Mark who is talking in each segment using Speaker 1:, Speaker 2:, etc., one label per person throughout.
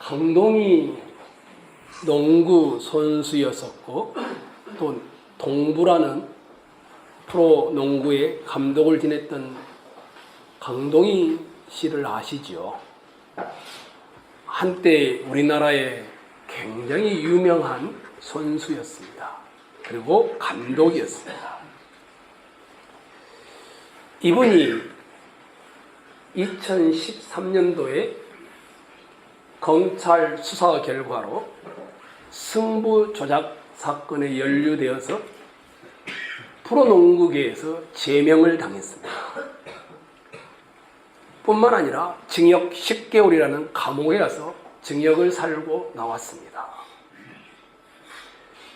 Speaker 1: 강동이 농구 선수였었고 또 동부라는 프로 농구의 감독을 지냈던 강동희 씨를 아시죠? 한때 우리나라에 굉장히 유명한 선수였습니다. 그리고 감독이었습니다. 이분이 2013년도에 검찰 수사 결과로 승부 조작 사건에 연루되어서 프로농구계에서 제명을 당했습니다. 뿐만 아니라 징역 10개월이라는 감옥에 가서 징역을 살고 나왔습니다.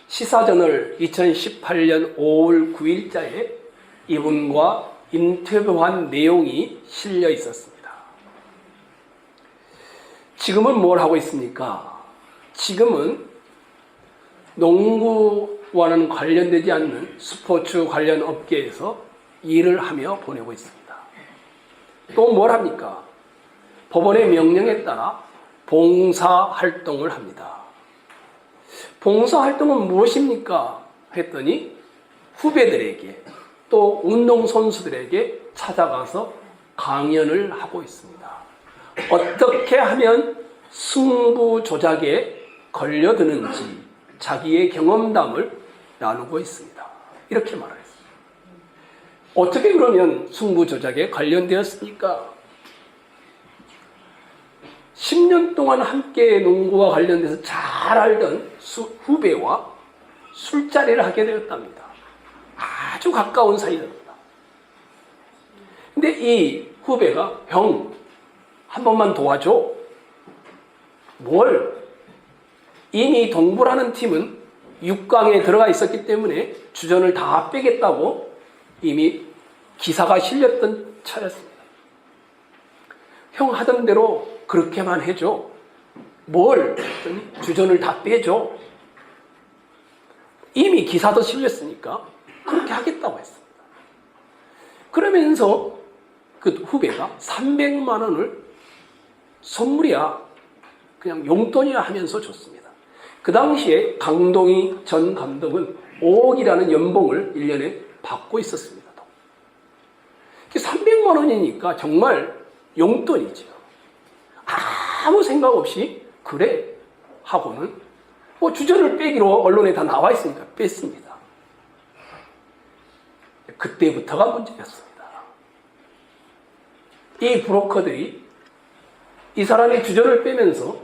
Speaker 1: 시사저널 2018년 5월 9일자에 이분과 인터뷰한 내용이 실려 있었습니다. 지금은 뭘 하고 있습니까? 지금은 농구와는 관련되지 않는 스포츠 관련 업계에서 일을 하며 보내고 있습니다. 또 뭘 합니까? 법원의 명령에 따라 봉사활동을 합니다. 봉사활동은 무엇입니까? 했더니 후배들에게 또 운동선수들에게 찾아가서 강연을 하고 있습니다. 어떻게 하면 승부 조작에 걸려드는지 자기의 경험담을 나누고 있습니다. 이렇게 말했습니다. 어떻게 그러면 승부 조작에 관련되었습니까? 10년 동안 함께 농구와 관련돼서 잘 알던 후배와 술자리를 하게 되었답니다. 아주 가까운 사이입니다. 근데 이 후배가 형, 한 번만 도와줘. 뭘? 이미 동부라는 팀은 6강에 들어가 있었기 때문에 주전을 다 빼겠다고 이미 기사가 실렸던 차였습니다. 형 하던 대로 그렇게만 해줘. 뭘? 주전을 다 빼줘. 이미 기사도 실렸으니까 그렇게 하겠다고 했습니다. 그러면서 그 후배가 300만 원을 선물이야, 그냥 용돈이야 하면서 줬습니다. 그 당시에 강동희 전 감독은 5억이라는 연봉을 1년에 받고 있었습니다. 300만 원이니까 정말 용돈이죠. 아무 생각 없이 그래 하고는 뭐 주전을 빼기로 언론에 다 나와 있으니까 뺐습니다. 그때부터가 문제였습니다. 이 브로커들이 이 사람이 주전을 빼면서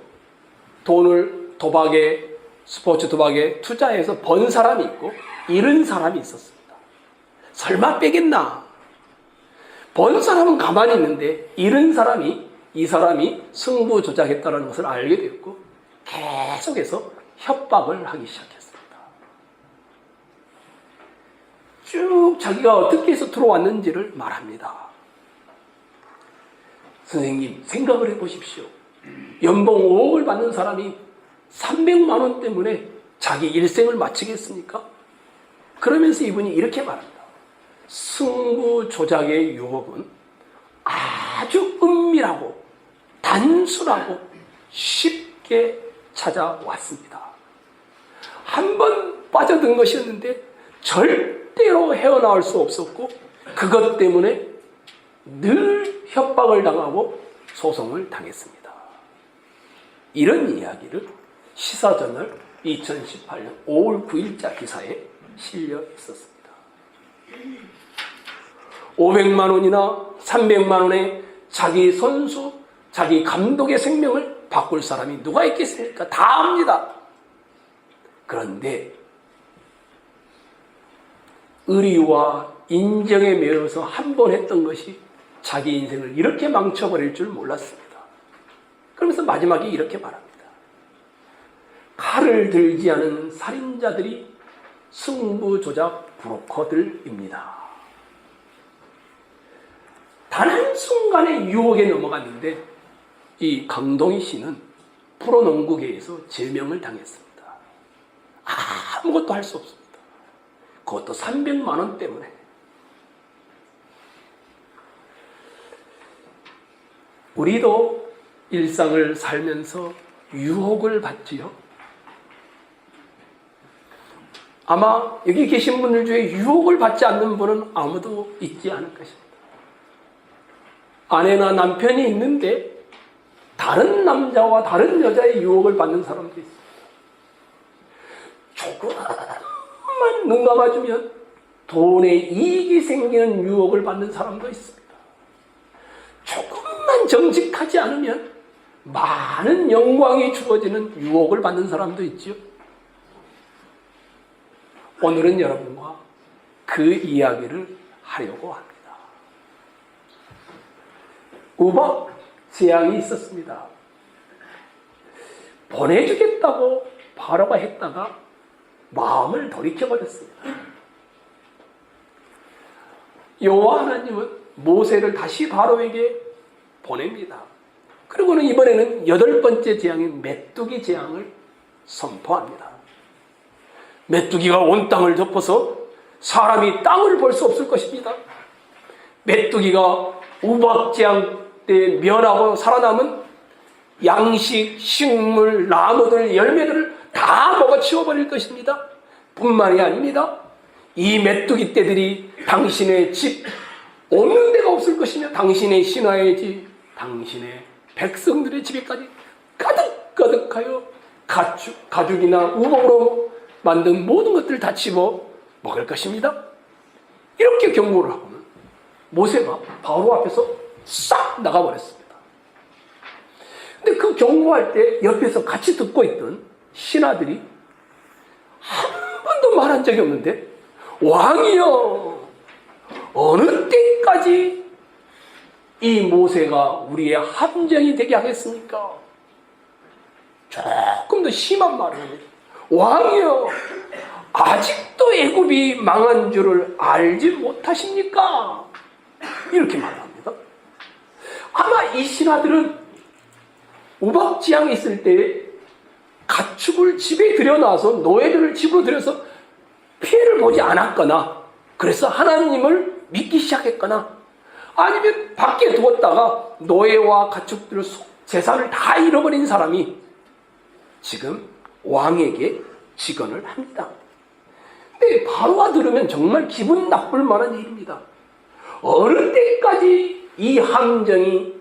Speaker 1: 돈을 도박에, 스포츠 도박에 투자해서 번 사람이 있고 잃은 사람이 있었습니다. 설마 빼겠나? 번 사람은 가만히 있는데 잃은 사람이, 이 사람이 승부 조작했다는 것을 알게 되었고 계속해서 협박을 하기 시작했습니다. 쭉 자기가 어떻게 해서 들어왔는지를 말합니다. 선생님, 생각을 해보십시오. 연봉 5억을 받는 사람이 300만 원 때문에 자기 일생을 마치겠습니까? 그러면서 이분이 이렇게 말합니다. 승부 조작의 유혹은 아주 은밀하고 단순하고 쉽게 찾아왔습니다. 한 번 빠져든 것이었는데 절대로 헤어나올 수 없었고 그것 때문에 늘 협박을 당하고 소송을 당했습니다. 이런 이야기를 시사저널 2018년 5월 9일자 기사에 실려 있었습니다. 500만 원이나 300만 원에 자기 선수, 자기 감독의 생명을 바꿀 사람이 누가 있겠습니까? 다 압니다. 그런데 의리와 인정에 매여서 한 번 했던 것이 자기 인생을 이렇게 망쳐버릴 줄 몰랐습니다. 그러면서 마지막에 이렇게 말합니다. 칼을 들지 않은 살인자들이 승부 조작 브로커들입니다. 단 한순간의 유혹에 넘어갔는데 이 강동희 씨는 프로농구계에서 제명을 당했습니다. 아무것도 할 수 없습니다. 그것도 300만 원 때문에. 우리도 일상을 살면서 유혹을 받지요. 아마 여기 계신 분들 중에 유혹을 받지 않는 분은 아무도 있지 않을 것입니다. 아내나 남편이 있는데 다른 남자와 다른 여자의 유혹을 받는 사람도 있습니다. 조금만 눈 감아주면 돈에 이익이 생기는 유혹을 받는 사람도 있습니다. 조금만 정직하지 않으면 많은 영광이 주어지는 유혹을 받는 사람도 있지요. 오늘은 여러분과 그 이야기를 하려고 합니다. 우박 재앙이 있었습니다. 보내주겠다고 바로가 했다가 마음을 돌이켜버렸습니다. 여호와 하나님은 모세를 다시 바로에게 보냅니다. 그리고는 이번에는 8번째 재앙인 메뚜기 재앙을 선포합니다. 메뚜기가 온 땅을 덮어서 사람이 땅을 볼 수 없을 것입니다. 메뚜기가 우박재앙 때 멸하고 살아남은 양식, 식물, 나무들, 열매들을 다 먹어치워버릴 것입니다. 뿐만이 아닙니다. 이 메뚜기 떼들이 당신의 집 없는 데가 없을 것이며 당신의 신하의 집, 당신의 백성들의 집에까지 가득가득하여 가죽이나 우복으로 만든 모든 것들을 다 집어 먹을 것입니다. 이렇게 경고를 하고는 모세가 바로 앞에서 싹 나가버렸습니다. 근데 그 경고할 때 옆에서 같이 듣고 있던 신하들이 한 번도 말한 적이 없는데, 왕이여, 어느 때까지 이 모세가 우리의 함정이 되게 하겠습니까? 조금 더 심한 말을 합니다. 왕이여, 아직도 애굽이 망한 줄을 알지 못하십니까? 이렇게 말합니다. 아마 이 신하들은 우박지향이 있을 때 가축을 집에 들여놔서 노예들을 집으로 들여서 피해를 보지 않았거나, 그래서 하나님을 믿기 시작했거나, 아니면 밖에 두었다가 노예와 가축들 재산을 다 잃어버린 사람이 지금 왕에게 직언을 합니다. 근데 바로가 들으면 정말 기분 나쁠 만한 일입니다. 어느 때까지 이 함정이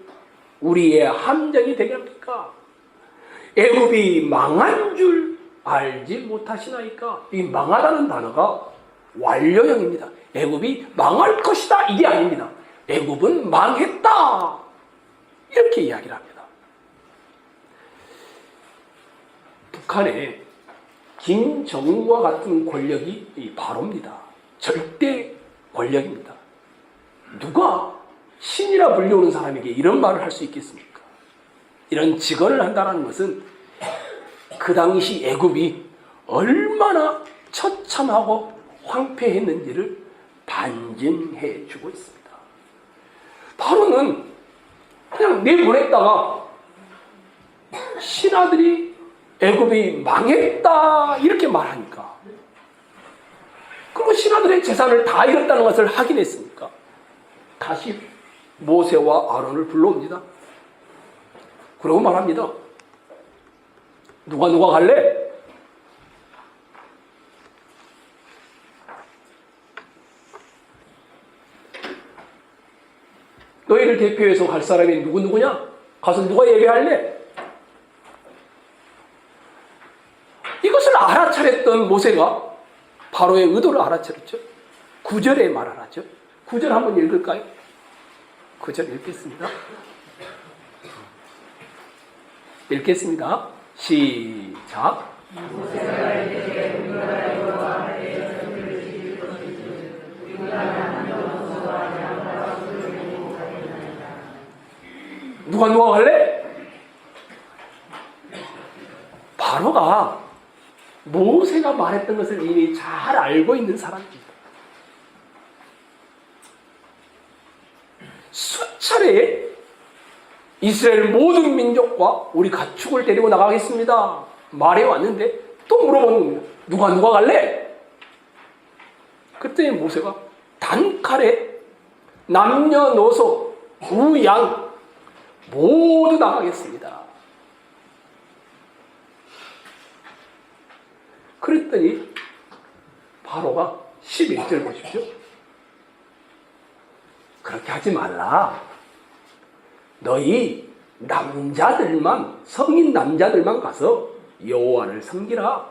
Speaker 1: 우리의 함정이 되게 합니까? 애굽이 망한 줄 알지 못하시나이까? 이 망하다는 단어가 완료형입니다. 애굽이 망할 것이다, 이게 아닙니다. 애굽은 망했다, 이렇게 이야기를 합니다. 북한에 김정은과 같은 권력이 이 바로입니다. 절대 권력입니다. 누가 신이라 불리우는 사람에게 이런 말을 할 수 있겠습니까? 이런 직언을 한다는 것은 그 당시 애굽이 얼마나 처참하고 황폐했는지를 반증해 주고 있습니다. 바로는 그냥 내보냈다가 신하들이 애굽이 망했다 이렇게 말하니까, 그리고 신하들의 재산을 다 잃었다는 것을 확인했으니까 다시 모세와 아론을 불러옵니다. 그러고 말합니다. 누가 갈래? 너희를 대표해서 갈 사람이 누구냐? 가서 누가 예배할래? 이것을 알아차렸던 모세가 바로의 의도를 알아차렸죠. 9절에 말을 하죠. 9절 한번 읽을까요? 9절 읽겠습니다. 읽겠습니다. 시작. 누가 갈래? 바로가 모세가 말했던 것을 이미 잘 알고 있는 사람입니다. 수차례 이스라엘 모든 민족과 우리 가축을 데리고 나가겠습니다 말해왔는데 또 물어보는 겁니다. 누가 갈래? 그때 모세가 단칼에 남녀노소 우양 모두 나가겠습니다. 그랬더니 바로가 11절 보십시오. 그렇게 하지 말라. 너희 남자들만, 성인 남자들만 가서 여호와를 섬기라.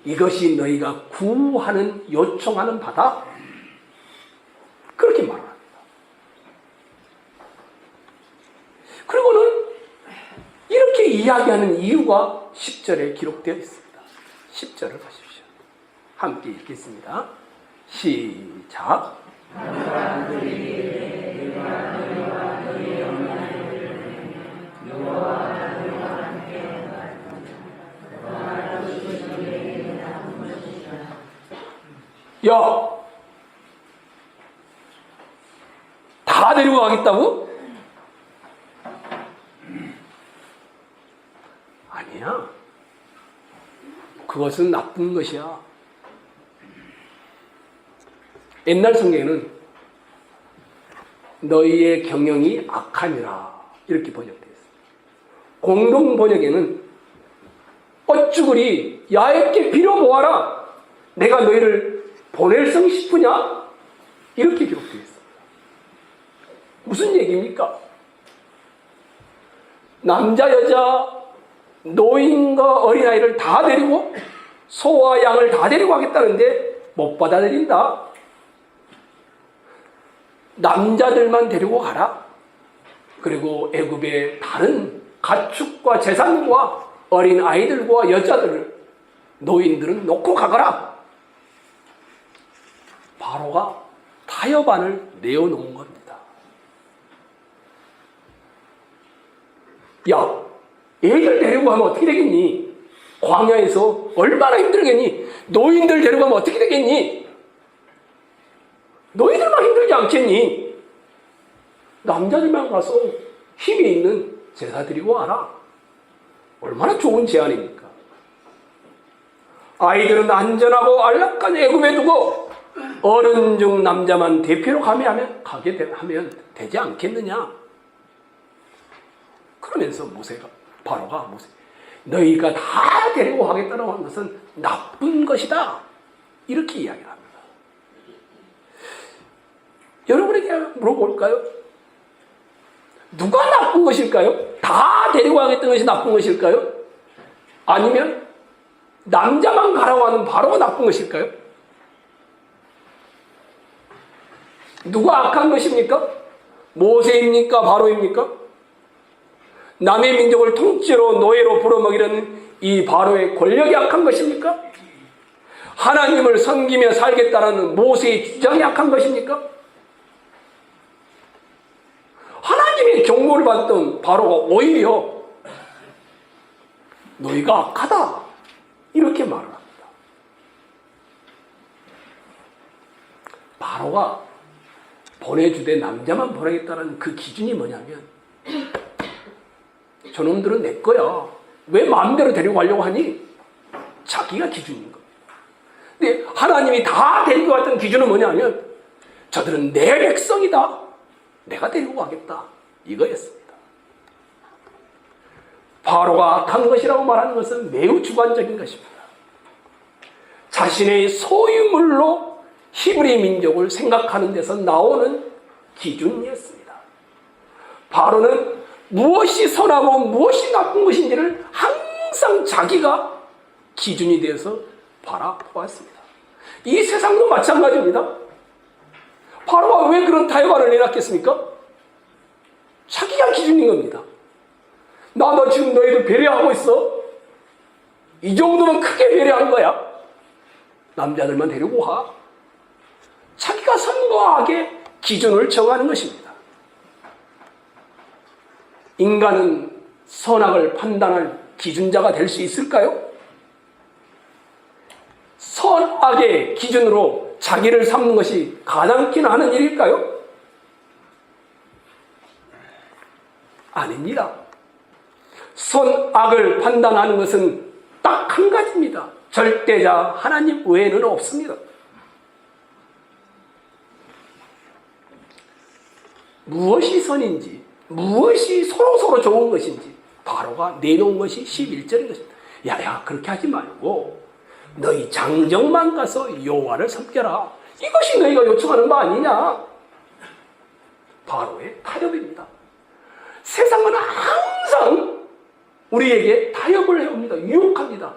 Speaker 1: 이것이 너희가 구하는, 요청하는 바다. 그렇게 말합니다. 그리고는 이렇게 이야기하는 이유가 10절에 기록되어 있습니다. 10절을 보십시오. 함께 읽겠습니다. 시작. 야, 다 데리고 가겠다고? 아니야. 그것은 나쁜 것이야. 옛날 성경에는 너희의 경영이 악하니라 이렇게 번역되어 있습니다. 공동 번역에는 어쭈구리 야에게 빌어보아라. 내가 너희를 보낼성 싶으냐? 이렇게 기록되어 있습니다. 무슨 얘기입니까? 남자, 여자, 노인과 어린아이를 다 데리고 소와 양을 다 데리고 가겠다는데 못 받아들인다. 남자들만 데리고 가라. 그리고 애굽의 다른 가축과 재산과 어린아이들과 여자들을, 노인들은 놓고 가거라. 바로가 타협안을 내어놓은 겁니다. 야, 애들 데리고 가면 어떻게 되겠니? 광야에서 얼마나 힘들겠니? 노인들 데리고 가면 어떻게 되겠니? 너희들만 힘들지 않겠니? 남자들만 가서 힘이 있는 제사 드리고 와라. 얼마나 좋은 제안입니까? 아이들은 안전하고 안락한 애굽에 두고 어른 중 남자만 대표로 가면 되지 않겠느냐? 그러면서 바로가 너희가 다 데리고 가겠다고 하는 것은 나쁜 것이다. 이렇게 이야기를 합니다. 여러분에게 물어볼까요? 누가 나쁜 것일까요? 다 데리고 가겠다는 것이 나쁜 것일까요? 아니면 남자만 가라고 하는 바로가 나쁜 것일까요? 누가 악한 것입니까? 모세입니까? 바로입니까? 남의 민족을 통째로 노예로 부려먹이려는 이 바로의 권력이 악한 것입니까? 하나님을 섬기며 살겠다는 모세의 주장이 악한 것입니까? 하나님의 경고를 받던 바로가 오히려 너희가 악하다 이렇게 말을 합니다. 바로가 보내주되 남자만 보내겠다는 그 기준이 뭐냐면, 저놈들은 내 거야. 왜 마음대로 데리고 가려고 하니? 자기가 기준인 겁니다. 근데 하나님이 다 데리고 갔던 기준은 뭐냐면, 저들은 내 백성이다. 내가 데리고 가겠다. 이거였습니다. 바로가 악한 것이라고 말하는 것은 매우 주관적인 것입니다. 자신의 소유물로 히브리 민족을 생각하는 데서 나오는 기준이었습니다. 바로는 무엇이 선하고 무엇이 나쁜 것인지를 항상 자기가 기준이 되어서 바라보았습니다. 이 세상도 마찬가지입니다. 바로가 왜 그런 타협안을 내놨겠습니까? 자기가 기준인 겁니다. 너 지금 너희들 배려하고 있어? 이 정도면 크게 배려한 거야. 남자들만 데리고 가. 자기가 선과 악의 기준을 정하는 것입니다. 인간은 선악을 판단할 기준자가 될 수 있을까요? 선악의 기준으로 자기를 삼는 것이 가당키나 하는 일일까요? 아닙니다. 선악을 판단하는 것은 딱 한 가지입니다. 절대자 하나님 외에는 없습니다. 무엇이 선인지, 무엇이 서로 좋은 것인지 바로가 내놓은 것이 11절인 것입니다. 야야, 그렇게 하지 말고 너희 장정만 가서 여호와를 섬겨라. 이것이 너희가 요청하는 바 아니냐? 바로의 타협입니다. 세상은 항상 우리에게 타협을 해옵니다. 유혹합니다.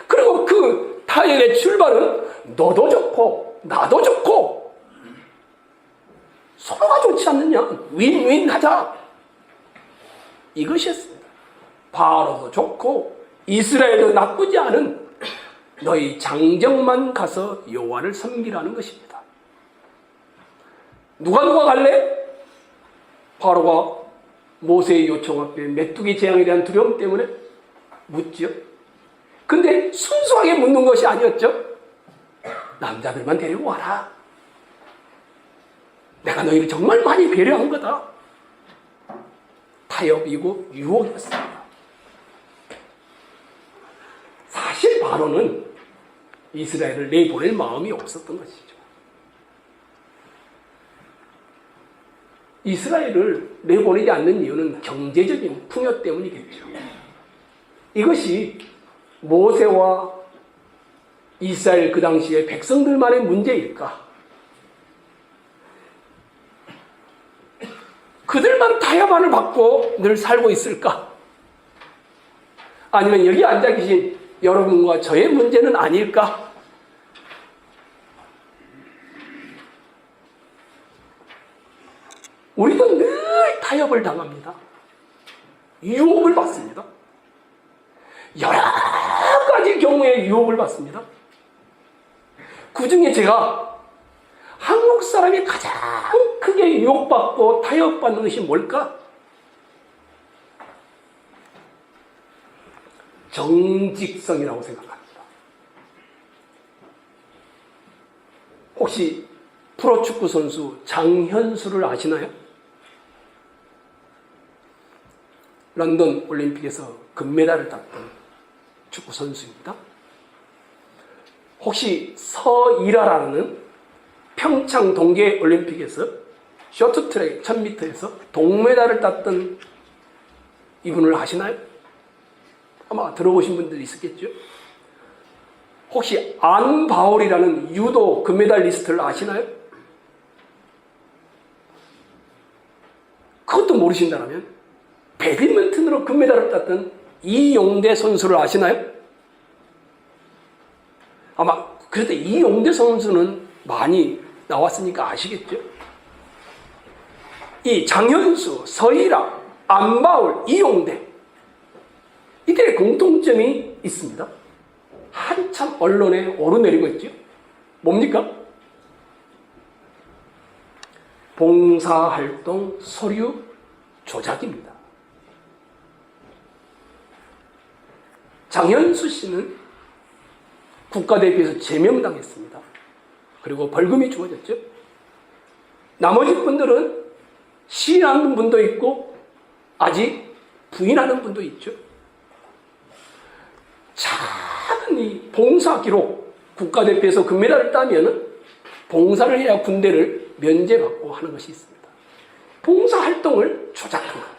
Speaker 1: 그리고 그 타협의 출발은 너도 좋고 나도 좋고 서로가 좋지 않느냐? 윈윈 하자. 이것이었습니다. 바로도 좋고 이스라엘도 나쁘지 않은 너희 장정만 가서 여호와를 섬기라는 것입니다. 누가 갈래? 바로가 모세의 요청 앞에 메뚜기 재앙에 대한 두려움 때문에 묻지요. 근데 순수하게 묻는 것이 아니었죠. 남자들만 데리고 와라. 내가 너희를 정말 많이 배려한 거다. 타협이고 유혹이었습니다. 사실 바로는 이스라엘을 내보낼 마음이 없었던 것이죠. 이스라엘을 내보내지 않는 이유는 경제적인 풍요 때문이겠죠. 이것이 모세와 이스라엘 그 당시의 백성들만의 문제일까? 그들만 타협안을 받고 늘 살고 있을까? 아니면 여기 앉아 계신 여러분과 저의 문제는 아닐까? 우리도 늘 타협을 당합니다. 유혹을 받습니다. 여러 가지 경우에 유혹을 받습니다. 그 중에 제가 한국 사람이 가장 크게 유혹받고 타협받는 것이 뭘까? 정직성이라고 생각합니다. 혹시 프로축구 선수 장현수를 아시나요? 런던 올림픽에서 금메달을 땄던 축구 선수입니다. 혹시 서일아라는 평창 동계 올림픽에서 쇼트트랙 1000m에서 동메달을 땄던 이분을 아시나요? 아마 들어보신 분들이 있었겠죠. 혹시 안바울이라는 유도 금메달리스트를 아시나요? 그것도 모르신다면 배드민턴으로 금메달을 땄던 이용대 선수를 아시나요? 아마 그래도 이용대 선수는 많이 나왔으니까 아시겠죠? 이 장현수, 서일아, 안바울, 이용대 이들의 공통점이 있습니다. 한참 언론에 오르내리고 있죠. 뭡니까? 봉사활동 서류 조작입니다. 장현수 씨는 국가대표에서 제명당했습니다. 그리고 벌금이 주어졌죠. 나머지 분들은 시인하는 분도 있고 아직 부인하는 분도 있죠. 작은 이 봉사 기록, 국가대표에서 금메달을 따면 봉사를 해야 군대를 면제받고 하는 것이 있습니다. 봉사활동을 조작한 겁니다.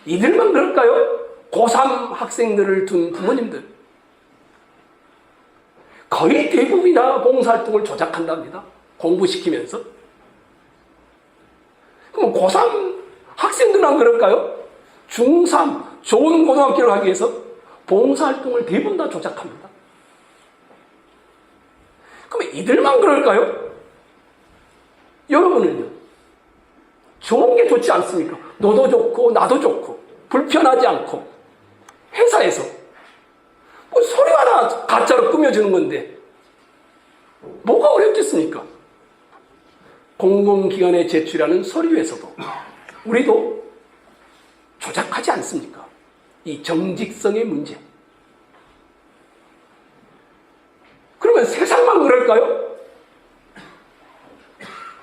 Speaker 1: 이들만 그럴까요? 고3 학생들을 둔 부모님들 거의 대부분이 다 봉사활동을 조작한답니다. 공부시키면서. 그럼 고3 학생들만 그럴까요? 중3 좋은 고등학교를 가기 위해서 봉사활동을 대부분 다 조작합니다. 그럼 이들만 그럴까요? 여러분은요? 좋은 게 좋지 않습니까? 너도 좋고 나도 좋고 불편하지 않고 회사에서 뭐 서류 하나 가짜로 꾸며주는 건데 뭐가 어렵겠습니까? 공공기관에 제출하는 서류에서도 우리도 조작하지 않습니까? 이 정직성의 문제. 그러면 세상만 그럴까요?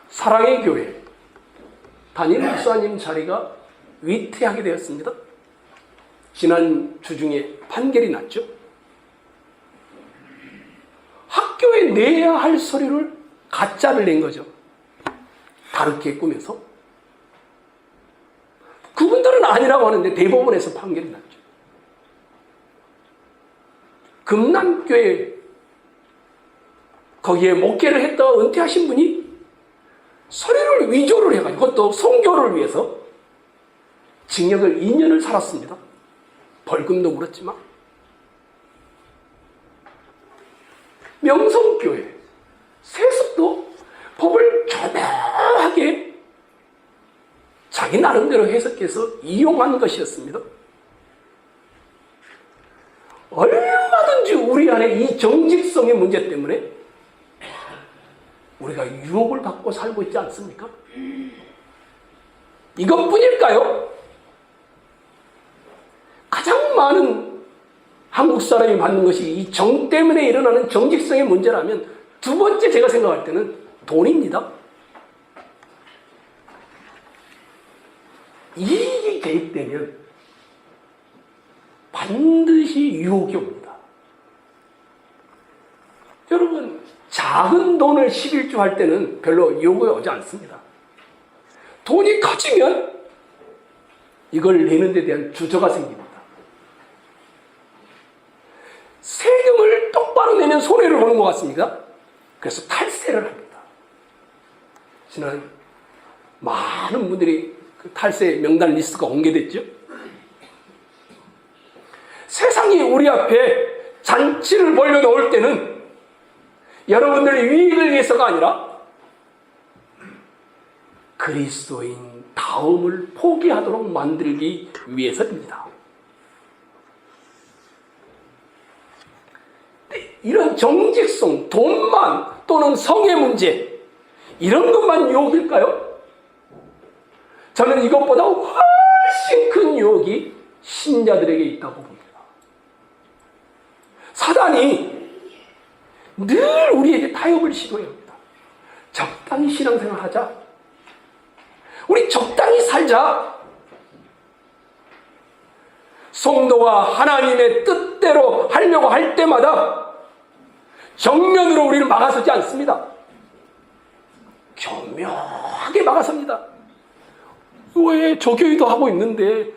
Speaker 1: 사랑의 교회 담임 목사님 자리가 위태하게 되었습니다. 지난 주 중에 판결이 났죠. 학교에 내야 할 서류를 가짜를 낸 거죠. 다르게 꾸며서. 그분들은 아니라고 하는데 대법원에서 판결이 났죠. 금남교회 거기에 목회를 했다 은퇴하신 분이 서류를 위조를 해가지고 그것도 선교를 위해서 징역을 2년을 살았습니다. 벌금도 물었지만. 명성교회 세습도 법을 교묘하게 자기 나름대로 해석해서 이용한 것이었습니다. 얼마든지 우리 안에 이 정직성의 문제 때문에 우리가 유혹을 받고 살고 있지 않습니까? 이것뿐일까요? 가장 많은 한국 사람이 받는 것이 이 정 때문에 일어나는 정직성의 문제라면 두 번째 제가 생각할 때는 돈입니다. 이익이 개입되면 반드시 유혹이 옵니다. 여러분, 작은 돈을 11조 할 때는 별로 유혹이 오지 않습니다. 돈이 커지면 이걸 내는 데 대한 주저가 생깁니다. 세금을 똑바로 내면 손해를 보는 것 같습니다. 그래서 탈세를 합니다. 지난 많은 분들이 그 탈세 명단 리스트가 공개됐죠. 세상이 우리 앞에 잔치를 벌려놓을 때는 여러분들의 유익을 위해서가 아니라 그리스도인 다음을 포기하도록 만들기 위해서입니다. 이런 정직성, 돈만 또는 성의 문제 이런 것만 유혹일까요? 저는 이것보다 훨씬 큰 유혹이 신자들에게 있다고 봅니다. 사단이 늘 우리에게 타협을 시도합니다. 적당히 신앙생활 하자. 우리 적당히 살자. 성도가 하나님의 뜻대로 하려고 할 때마다 정면으로 우리를 막아서지 않습니다. 교묘하게 막아섭니다. 왜 저 교회도 하고 있는데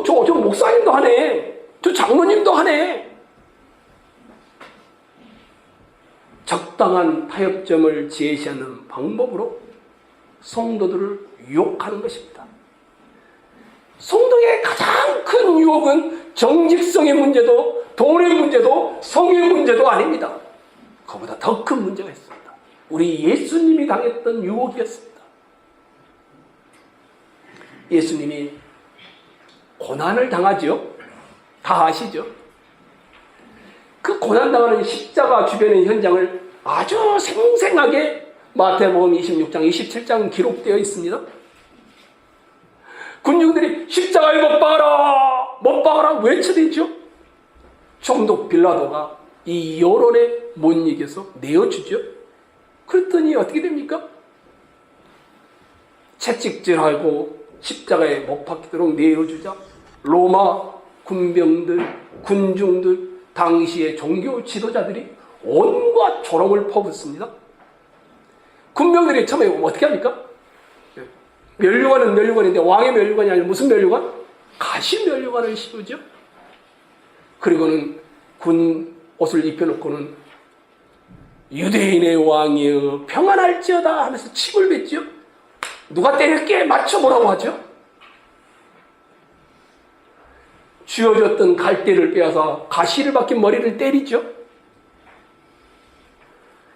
Speaker 1: 저 목사님도 하네. 저 장로님도 하네. 적당한 타협점을 제시하는 방법으로 성도들을 유혹하는 것입니다. 성도의 가장 큰 유혹은 정직성의 문제도 돈의 문제도 성의 문제도 아닙니다. 그보다 더 큰 문제가 있습니다. 우리 예수님이 당했던 유혹이었습니다. 예수님이 고난을 당하죠. 다 아시죠? 그 고난당하는 십자가 주변의 현장을 아주 생생하게 마태복음 26장, 27장 기록되어 있습니다. 군중들이 십자가에 못 박아라! 못 박아라! 외쳐대죠. 총독 빌라도가 이 여론에 못 이겨서 내어주죠. 그랬더니 어떻게 됩니까? 채찍질하고 십자가에 못 박히도록 내어주자 로마 군병들, 군중들, 당시의 종교 지도자들이 온갖 조롱을 퍼붓습니다. 군병들이 처음에 어떻게 합니까? 면류관은 면류관인데 왕의 면류관이 아니라 무슨 면류관? 가시 면류관을 씌우죠. 그리고는 군 옷을 입혀놓고는 유대인의 왕이여 평안할지어다 하면서 침을 뱉죠. 누가 때릴게 맞춰보라고 하죠. 쥐어졌던 갈대를 빼앗아 가시를 박힌 머리를 때리죠.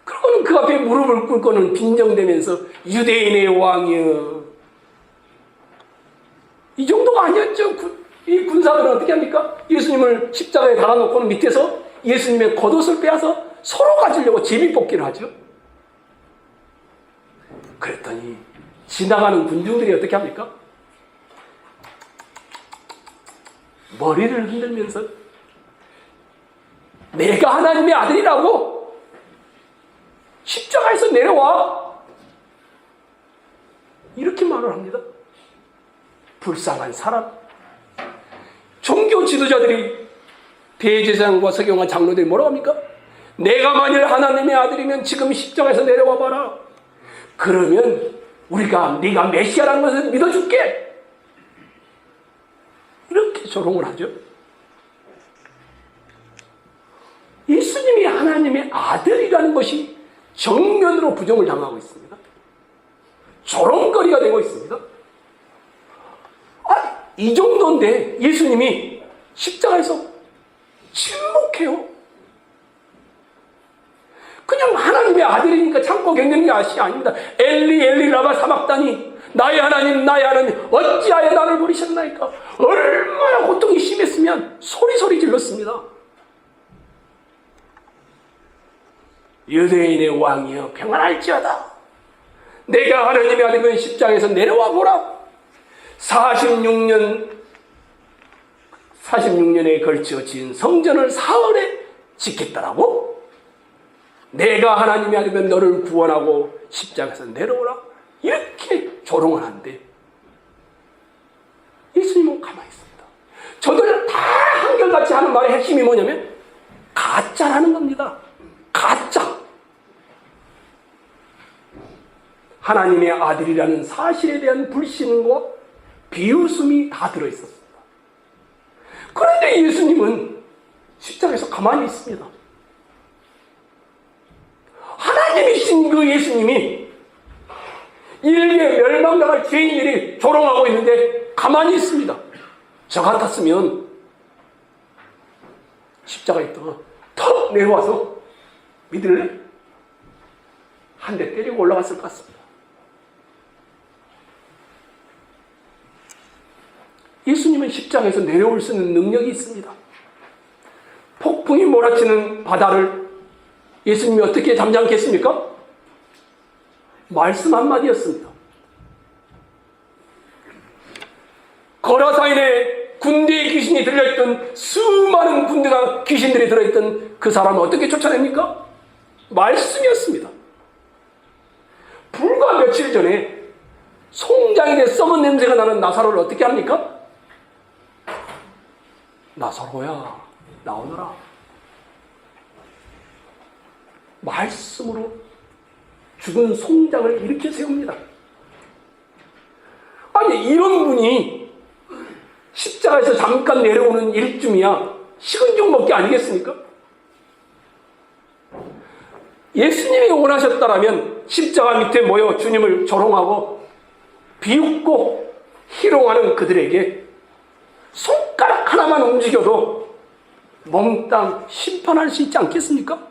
Speaker 1: 그러고는 그 앞에 무릎을 꿇고는 빈정대면서 유대인의 왕이여. 이 정도가 아니었죠. 이 군사들은 어떻게 합니까? 예수님을 십자가에 달아놓고는 밑에서 예수님의 겉옷을 빼앗아 서로 가지려고 제비뽑기를 하죠. 그랬더니 지나가는 군중들이 어떻게 합니까? 머리를 흔들면서 내가 하나님의 아들이라고 십자가에서 내려와 이렇게 말을 합니다. 불쌍한 사람. 종교 지도자들이 대제사장과 서경한 장로들이 뭐라고 합니까? 내가 만일 하나님의 아들이면 지금 십자가에서 내려와 봐라. 그러면 우리가 네가 메시아라는 것을 믿어줄게. 이렇게 조롱을 하죠. 하나님의 아들이라는 것이 정면으로 부정을 당하고 있습니다. 조롱거리가 되고 있습니다. 이 정도인데 예수님이 십자가에서 침묵해요. 그냥 하나님의 아들이니까 참고 견디는 게 아닙니다. 엘리 엘리 라마 사박다니, 나의 하나님 나의 하나님 어찌하여 나를 버리셨나이까. 얼마나 고통이 심했으면 소리 질렀습니다. 유대인의 왕이여 평안할지어다. 내가 하나님의 아들인 십자가에서 내려와 보라. 46년에 걸쳐 지은 성전을 사흘에 짓겠다라고? 내가 하나님의 아들이면 너를 구원하고 십자가에서 내려오라. 이렇게 조롱을 하는데 예수님은 가만히 있습니다. 저들 다 한결같이 하는 말의 핵심이 뭐냐면 가짜라는 겁니다. 가짜. 하나님의 아들이라는 사실에 대한 불신과 비웃음이 다 들어있었습니다. 그런데 예수님은 십자가에서 가만히 있습니다. 하나님이신 그 예수님이 인류에 멸망당할 죄인들이 조롱하고 있는데 가만히 있습니다. 저 같았으면 십자가에 있다가 턱 내려와서 믿을래? 한 대 때리고 올라갔을 것 같습니다. 예수님은 십자가에서 내려올 수 있는 능력이 있습니다. 폭풍이 몰아치는 바다를 예수님이 어떻게 잠잠케 했습니까? 말씀 한마디였습니다. 거라사인에 군대의 귀신이 들려있던 수많은 군대가 귀신들이 들어있던 그 사람을 어떻게 쫓아냅니까? 말씀이었습니다. 불과 며칠 전에 송장에 썩은 냄새가 나는 나사로를 어떻게 합니까? 나사로야 나오너라. 말씀으로 죽은 송장을 일으켜 세웁니다. 아니 이런 분이 십자가에서 잠깐 내려오는 일쯤이야 식은 죽 먹기 아니겠습니까? 예수님이 원하셨다라면 십자가 밑에 모여 주님을 조롱하고 비웃고 희롱하는 그들에게 손가락 하나만 움직여도 몽땅 심판할 수 있지 않겠습니까?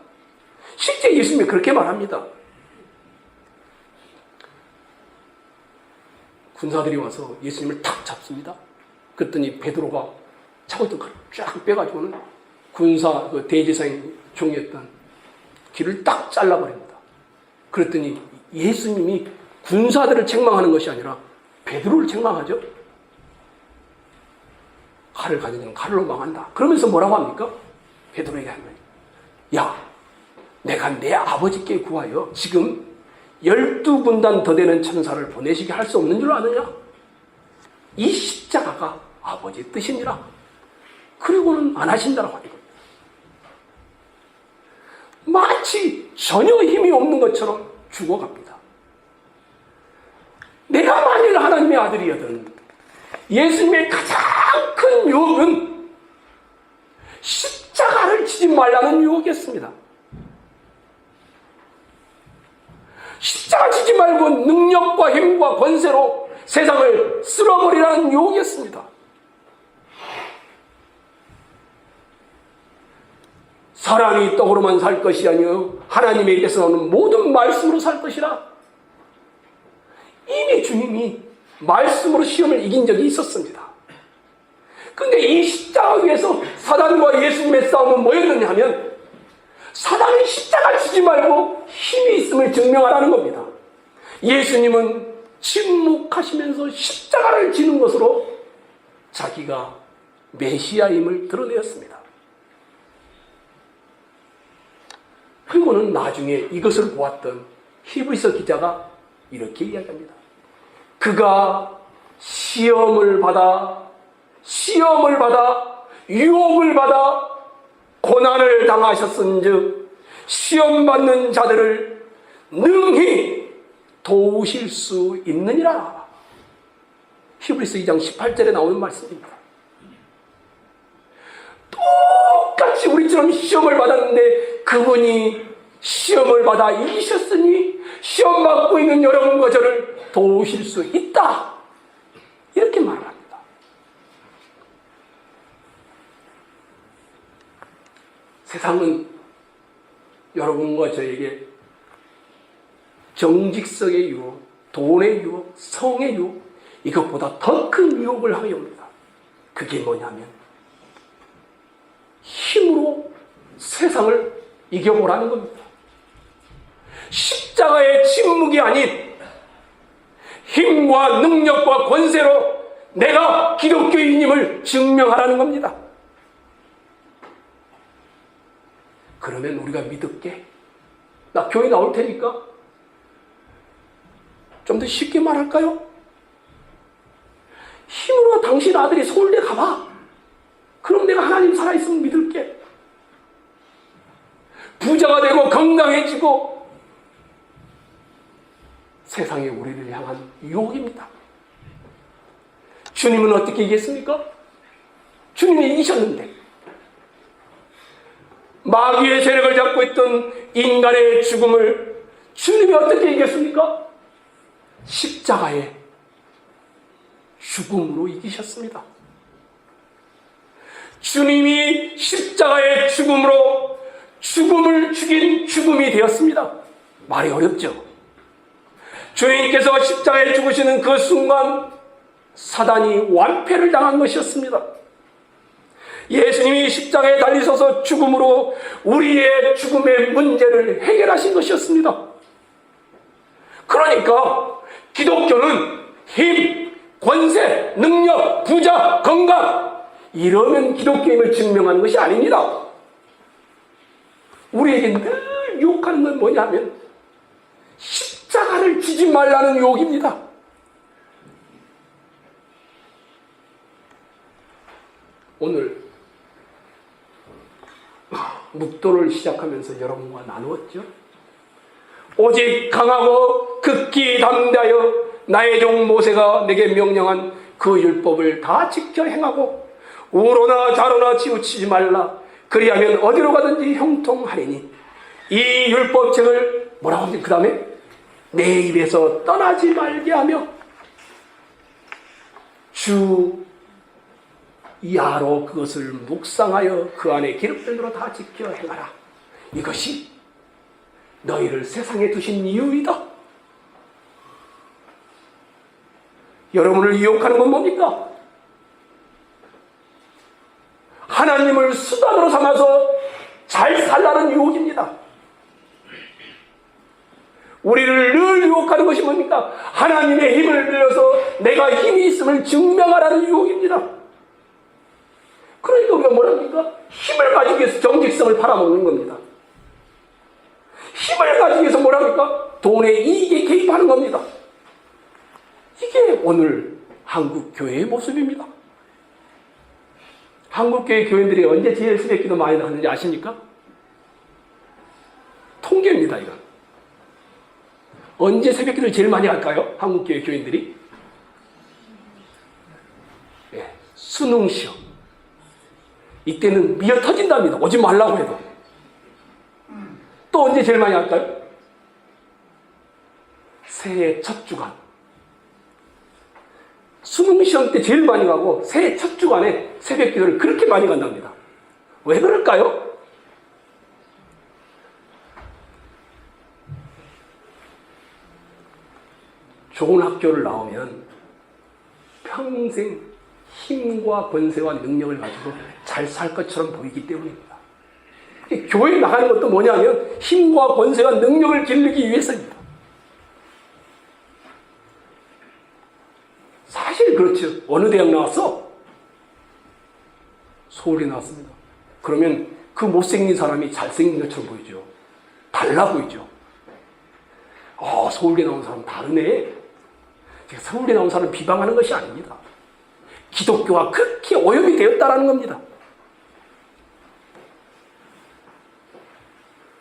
Speaker 1: 실제 예수님이 그렇게 말합니다. 군사들이 와서 예수님을 탁 잡습니다. 그랬더니 베드로가 차고 있던 칼을 쫙 빼가지고는 군사 그 대제사장 종이었던 귀를 딱 잘라버립니다. 그랬더니 예수님이 군사들을 책망하는 것이 아니라 베드로를 책망하죠. 칼을 가져오면 칼로 망한다. 그러면서 뭐라고 합니까? 베드로에게 하는 거예요. 야, 내가 내 아버지께 구하여 지금 12군단 더 되는 천사를 보내시게 할 수 없는 줄 아느냐? 이 십자가가 아버지의 뜻이니라. 그리고는 안 하신다라고 하는 겁니다. 마치 전혀 힘이 없는 것처럼 죽어갑니다. 내가 만일 하나님의 아들이었던 예수님의 가장 큰 유혹은 십자가를 지지 말라는 유혹이었습니다. 십자가 지지 말고 능력과 힘과 권세로 세상을 쓸어버리라는 유혹이었습니다. 사람이 떡으로만 살 것이 아니요 하나님의 입에서 나오는 모든 말씀으로 살 것이라. 이미 주님이 말씀으로 시험을 이긴 적이 있었습니다. 그런데 이 십자가 위에서 사단과 예수님의 싸움은 뭐였느냐 하면 사단이 십자가 지지 말고 힘이 있음을 증명하라는 겁니다. 예수님은 침묵하시면서 십자가를 지는 것으로 자기가 메시아임을 드러내었습니다. 그리고는 나중에 이것을 보았던 히브리서 기자가 이렇게 이야기합니다. 그가 시험을 받아 유혹을 받아 고난을 당하셨은즉 시험받는 자들을 능히 도우실 수 있느니라. 히브리서 2장 18절에 나오는 말씀입니다. 똑같이 우리처럼 시험을 받았는데 그분이 시험을 받아 이기셨으니 시험 받고 있는 여러분과 저를 도우실 수 있다. 이렇게 말을 합니다. 세상은 여러분과 저에게 정직성의 유혹, 돈의 유혹, 성의 유혹, 이것보다 더 큰 유혹을 하게 옵니다. 그게 뭐냐면 힘으로 세상을 이겨보라는 겁니다. 십자가의 침묵이 아닌 힘과 능력과 권세로 내가 기독교인임을 증명하라는 겁니다. 그러면 우리가 믿을게. 나 교회 나올 테니까. 좀 더 쉽게 말할까요? 힘으로 당신 아들이 서울대 가봐. 그럼 내가 하나님 살아있으면 믿을게. 부자가 되고 건강해지고. 세상이 우리를 향한 유혹입니다. 주님은 어떻게 이겼습니까? 주님이 이기셨는데 마귀의 세력을 잡고 있던 인간의 죽음을 주님이 어떻게 이겼습니까? 십자가의 죽음으로 이기셨습니다. 주님이 십자가의 죽음으로 죽음을 죽인 죽음이 되었습니다. 말이 어렵죠? 주님께서 십자가에 죽으시는 그 순간 사단이 완패를 당한 것이었습니다. 예수님이 십자가에 달리셔서 죽음으로 우리의 죽음의 문제를 해결하신 것이었습니다. 그러니까 기독교는 힘, 권세, 능력, 부자, 건강 이러면 기독교임을 증명하는 것이 아닙니다. 우리에게 늘 유혹하는 건 뭐냐면 십자가를 지지 말라는 유혹입니다. 오늘 묵도를 시작하면서 여러분과 나누었죠. 오직 강하고 극히 담대하여 나의 종 모세가 내게 명령한 그 율법을 다 지켜 행하고 우로나 좌로나 치우치지 말라. 그리하면 어디로 가든지 형통하리니. 이 율법책을 뭐라고 하지? 그 다음에 내 입에서 떠나지 말게 하며 주 이하로 그것을 묵상하여 그 안에 기록들로 다 지켜 행하라. 이것이 너희를 세상에 두신 이유이다. 여러분을 유혹하는 건 뭡니까? 하나님을 수단으로 삼아서 잘 살라는 유혹입니다. 우리를 늘 유혹하는 것이 뭡니까? 하나님의 힘을 빌려서 내가 힘이 있음을 증명하라는 유혹입니다. 그러니까 우리가 뭐랍니까? 힘을 가지기 위해서 정직성을 팔아먹는 겁니다. 힘을 가지기 위해서 뭐랍니까? 돈의 이익에 개입하는 겁니다. 이게 오늘 한국 교회의 모습입니다. 한국 교회 교인들이 언제 제일 새벽기도 많이 나가는지 아십니까? 통계입니다, 이건. 언제 새벽기도를 제일 많이 할까요? 한국 교회 교인들이? 네, 수능 시험. 이때는 미어 터진답니다. 오지 말라고 해도. 또 언제 제일 많이 할까요? 새해 첫 주간. 수능 시험 때 제일 많이 가고 새해 첫 주간에 새벽 기도를 그렇게 많이 간답니다. 왜 그럴까요? 좋은 학교를 나오면 평생 힘과 권세와 능력을 가지고 잘 살 것처럼 보이기 때문입니다. 교회 나가는 것도 뭐냐면 힘과 권세와 능력을 기르기 위해서입니다. 사실 그렇죠. 어느 대학 나왔어? 서울에 나왔습니다. 그러면 그 못생긴 사람이 잘생긴 것처럼 보이죠. 달라 보이죠. 서울대 나온 사람 다르네. 제가 서울대 나온 사람 비방하는 것이 아닙니다. 기독교가 그렇게 오염이 되었다라는 겁니다.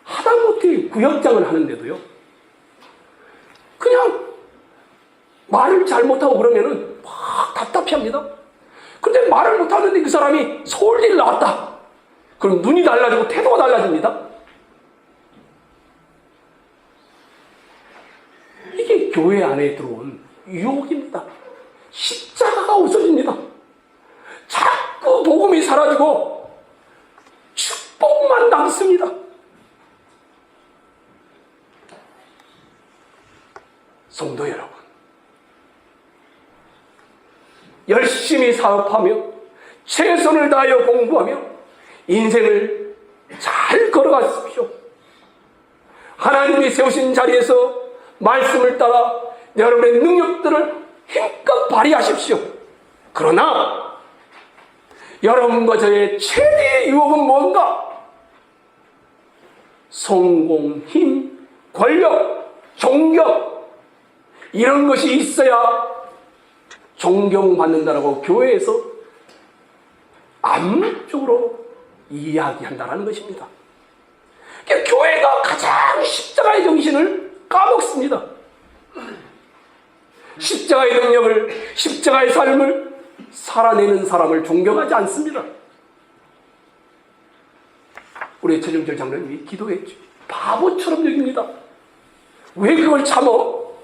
Speaker 1: 하다못해 구역장을 하는데도요. 그냥 말을 잘못하고 그러면은 막 답답해합니다. 그런데 말을 못하는데 그 사람이 서울대를 나왔다. 그럼 눈이 달라지고 태도가 달라집니다. 이게 교회 안에 들어온 유혹입니다. 십자가가 없어집니다. 자꾸 복음이 사라지고 축복만 남습니다. 성도 여러분, 열심히 사업하며 최선을 다하여 공부하며 인생을 잘 걸어가십시오. 하나님이 세우신 자리에서 말씀을 따라 여러분의 능력들을 힘껏 발휘하십시오. 그러나 여러분과 저의 최대의 유혹은 뭔가? 성공, 힘, 권력, 존경, 이런 것이 있어야 존경받는다라고 교회에서 암묵적으로 이야기한다는 것입니다. 그러니까 교회가 가장 십자가의 정신을 까먹습니다. 십자가의 능력을, 십자가의 삶을 살아내는 사람을 존경하지 않습니다. 우리 최정철 장로님이 기도했죠. 바보처럼 여깁니다. 왜 그걸 참어?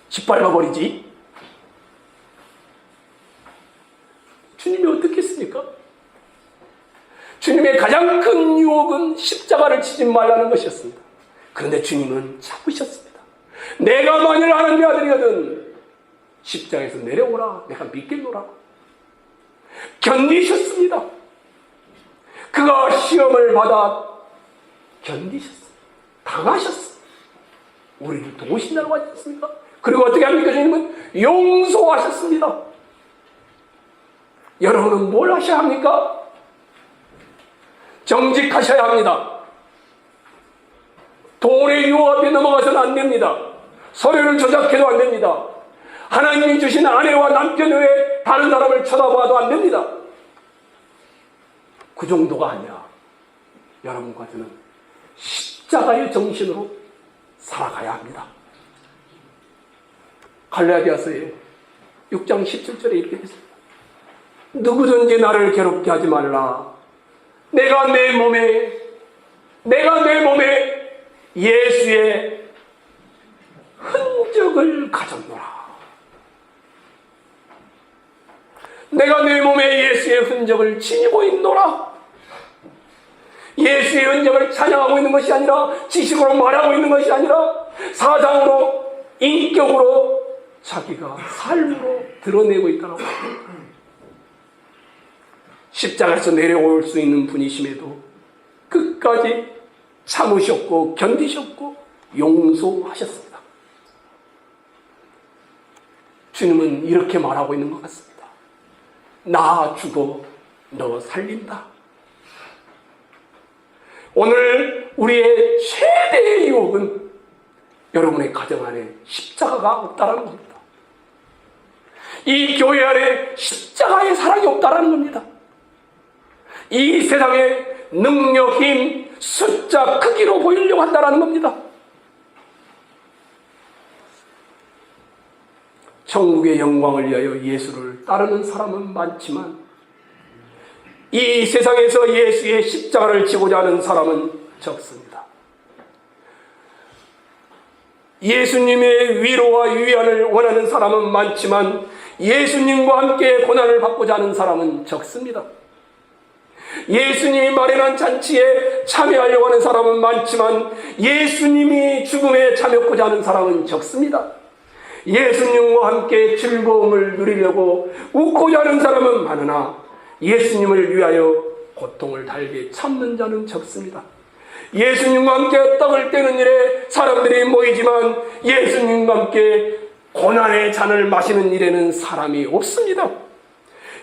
Speaker 1: 짓밟아버리지? 주님이 어떻게 했습니까? 주님의 가장 큰 유혹은 십자가를 치지 말라는 것이었습니다. 그런데 주님은 참으셨습니다. 내가 만일 하나님의 아들이거든 십자가에서 내려오라. 내가 믿겠노라. 견디셨습니다. 그가 시험을 받아 견디셨습니다. 당하셨습니다. 우리를 도우신다고 하지 않습니까? 그리고 어떻게 합니까? 주님은 용서하셨습니다. 여러분은 뭘 하셔야 합니까? 정직하셔야 합니다. 돈의 유혹 앞에 넘어가서는 안 됩니다. 서류를 조작해도 안 됩니다. 하나님이 주신 아내와 남편 외에 다른 사람을 쳐다봐도 안 됩니다. 그 정도가 아니라 여러분과 저는 십자가의 정신으로 살아가야 합니다. 갈라디아서의 6장 17절에 이렇게 했습니다. 누구든지 나를 괴롭게 하지 말라. 내가 내 몸에 예수의 흔적을 가졌노라. 내가 내 몸에 예수의 흔적을 지니고 있노라. 예수의 흔적을 찬양하고 있는 것이 아니라, 지식으로 말하고 있는 것이 아니라, 사상으로, 인격으로, 자기가 삶으로 드러내고 있다고 합니다. 십자가에서 내려올 수 있는 분이심에도 끝까지 참으셨고 견디셨고 용서하셨습니다. 주님은 이렇게 말하고 있는 것 같습니다. 나 죽어 너 살린다. 오늘 우리의 최대의 유혹은 여러분의 가정 안에 십자가가 없다라는 겁니다. 이 교회 안에 십자가의 사랑이 없다라는 겁니다. 이 세상에 능력, 힘, 숫자, 크기로 보이려고 한다는 겁니다. 천국의 영광을 위하여 예수를 따르는 사람은 많지만 이 세상에서 예수의 십자가를 지고자 하는 사람은 적습니다. 예수님의 위로와 위안을 원하는 사람은 많지만 예수님과 함께 고난을 받고자 하는 사람은 적습니다. 예수님이 마련한 잔치에 참여하려고 하는 사람은 많지만 예수님이 죽음에 참여하고자 하는 사람은 적습니다. 예수님과 함께 즐거움을 누리려고 웃고자 하는 사람은 많으나 예수님을 위하여 고통을 달게 참는 자는 적습니다. 예수님과 함께 떡을 떼는 일에 사람들이 모이지만 예수님과 함께 고난의 잔을 마시는 일에는 사람이 없습니다.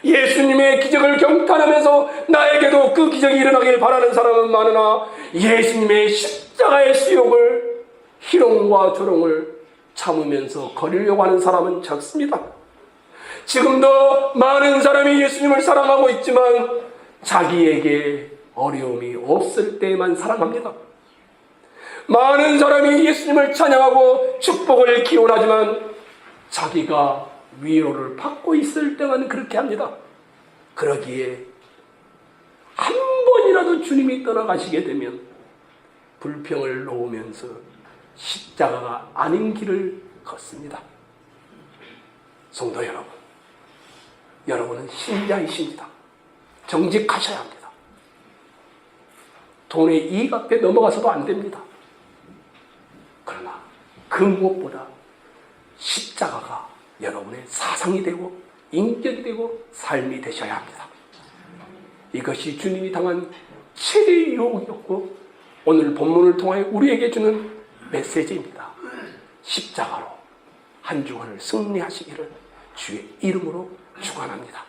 Speaker 1: 예수님의 기적을 경탄하면서 나에게도 그 기적이 일어나길 바라는 사람은 많으나 예수님의 십자가의 수욕을, 희롱과 조롱을 참으면서 거리려고 하는 사람은 적습니다. 지금도 많은 사람이 예수님을 사랑하고 있지만 자기에게 어려움이 없을 때만 사랑합니다. 많은 사람이 예수님을 찬양하고 축복을 기원하지만 자기가 위로를 받고 있을 때만 그렇게 합니다. 그러기에 한 번이라도 주님이 떠나가시게 되면 불평을 놓으면서 십자가가 아닌 길을 걷습니다. 성도 여러분, 여러분은 신자이십니다. 정직하셔야 합니다. 돈의 이익 앞에 넘어가서도 안 됩니다. 그러나 그 무엇보다 십자가가 여러분의 사상이 되고 인격이 되고 삶이 되셔야 합니다. 이것이 주님이 당한 최대의 유혹이었고 오늘 본문을 통하여 우리에게 주는 메시지입니다. 십자가로 한 주간을 승리하시기를 주의 이름으로 축원합니다.